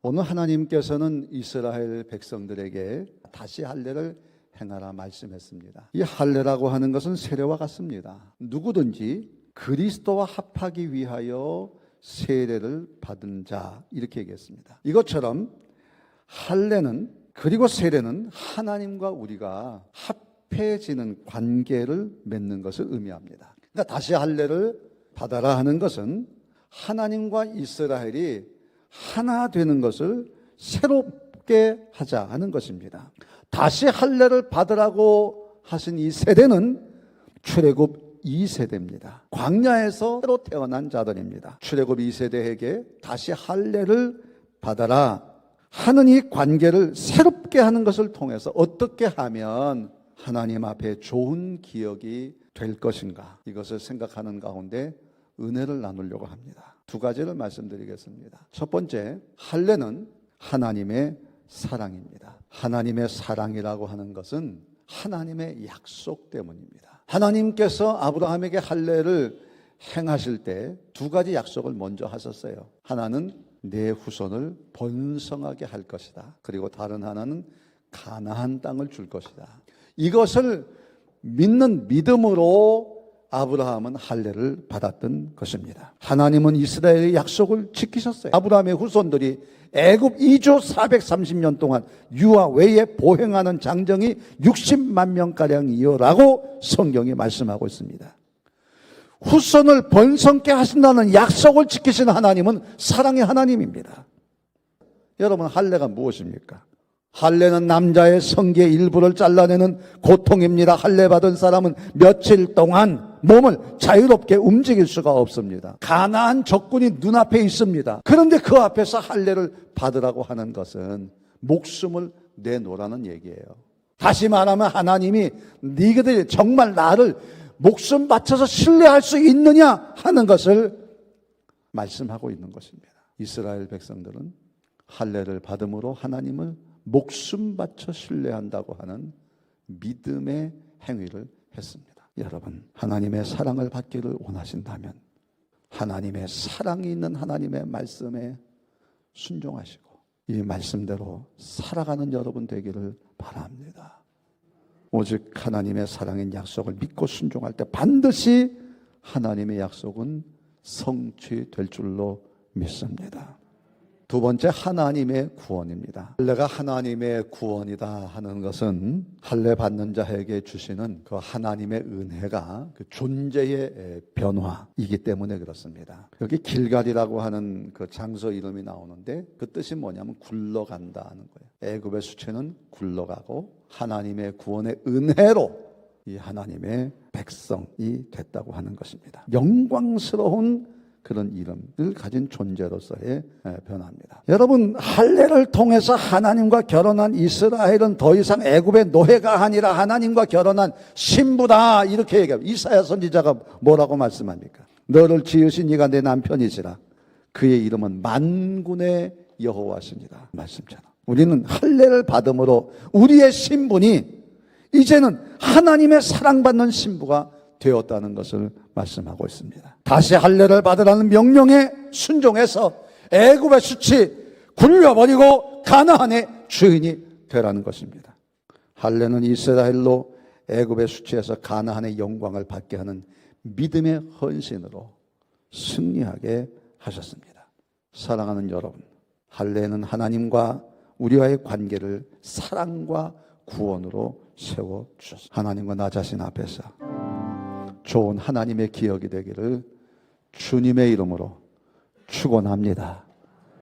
오늘 하나님께서는 이스라엘 백성들에게 다시 할례를 행하라 말씀했습니다. 이 할례라고 하는 것은 세례와 같습니다. 누구든지 그리스도와 합하기 위하여 세례를 받은 자, 이렇게 얘기했습니다. 이것처럼 할례는, 그리고 세례는 하나님과 우리가 합해지는 관계를 맺는 것을 의미합니다. 그러니까 다시 할례를 받아라 하는 것은 하나님과 이스라엘이 하나 되는 것을 새롭게 하자 하는 것입니다. 다시 할례를 받으라고 하신 이 세대는 출애굽 2세대입니다. 광야에서 새로 태어난 자들입니다. 출애굽 2세대에게 다시 할례를 받아라 하는 이 관계를 새롭게 하는 것을 통해서 어떻게 하면 하나님 앞에 좋은 기억이 될 것인가, 이것을 생각하는 가운데 은혜를 나누려고 합니다. 두 가지를 말씀드리겠습니다. 첫 번째, 할례는 하나님의 사랑입니다. 하나님의 사랑이라고 하는 것은 하나님의 약속 때문입니다. 하나님께서 아브라함에게 할례를 행하실 때 두 가지 약속을 먼저 하셨어요. 하나는 내 후손을 번성하게 할 것이다. 그리고 다른 하나는 가나안 땅을 줄 것이다. 이것을 믿는 믿음으로 아브라함은 할례를 받았던 것입니다. 하나님은 이스라엘의 약속을 지키셨어요. 아브라함의 후손들이 애굽 이주 430년 동안 유아 외에 보행하는 장정이 60만 명가량이요라고 성경이 말씀하고 있습니다. 후손을 번성케 하신다는 약속을 지키신 하나님은 사랑의 하나님입니다. 여러분, 할례가 무엇입니까? 할례는 남자의 성기의 일부를 잘라내는 고통입니다. 할례 받은 사람은 며칠 동안 몸을 자유롭게 움직일 수가 없습니다. 가나안 적군이 눈앞에 있습니다. 그런데 그 앞에서 할례를 받으라고 하는 것은 목숨을 내놓으라는 얘기예요. 다시 말하면 하나님이 너희들이 정말 나를 목숨 바쳐서 신뢰할 수 있느냐 하는 것을 말씀하고 있는 것입니다. 이스라엘 백성들은 할례를 받음으로 하나님을 목숨 바쳐 신뢰한다고 하는 믿음의 행위를 했습니다. 여러분, 하나님의 사랑을 받기를 원하신다면 하나님의 사랑이 있는 하나님의 말씀에 순종하시고 이 말씀대로 살아가는 여러분 되기를 바랍니다. 오직 하나님의 사랑인 약속을 믿고 순종할 때 반드시 하나님의 약속은 성취될 줄로 믿습니다. 두 번째, 하나님의 구원입니다. 할례가 하나님의 구원이다 하는 것은 할례 받는 자에게 주시는 그 하나님의 은혜가 그 존재의 변화이기 때문에 그렇습니다. 여기 길갈이라고 하는 그 장소 이름이 나오는데 그 뜻이 뭐냐면 굴러간다 하는 거예요. 애굽의 수치는 굴러가고 하나님의 구원의 은혜로 이 하나님의 백성이 됐다고 하는 것입니다. 영광스러운 그런 이름을 가진 존재로서의 변화입니다. 여러분, 할례를 통해서 하나님과 결혼한 이스라엘은 더 이상 애굽의 노예가 아니라 하나님과 결혼한 신부다, 이렇게 얘기합니다. 이사야 선지자가 뭐라고 말씀합니까? 너를 지으신 이가 내 남편이시라. 그의 이름은 만군의 여호와시니라 말씀처럼 우리는 할례를 받음으로 우리의 신분이 이제는 하나님의 사랑받는 신부가 되었다는 것을 말씀하고 있습니다. 다시 할례를 받으라는 명령에 순종해서 애굽의 수치 굴려버리고 가나안의 주인이 되라는 것입니다. 할례는 이스라엘로 애굽의 수치에서 가나안의 영광을 받게 하는 믿음의 헌신으로 승리하게 하셨습니다. 사랑하는 여러분, 할례는 하나님과 우리와의 관계를 사랑과 구원으로 세워주셨습니다. 하나님과 나 자신 앞에서 좋은 하나님의 기억이 되기를 주님의 이름으로 축원합니다.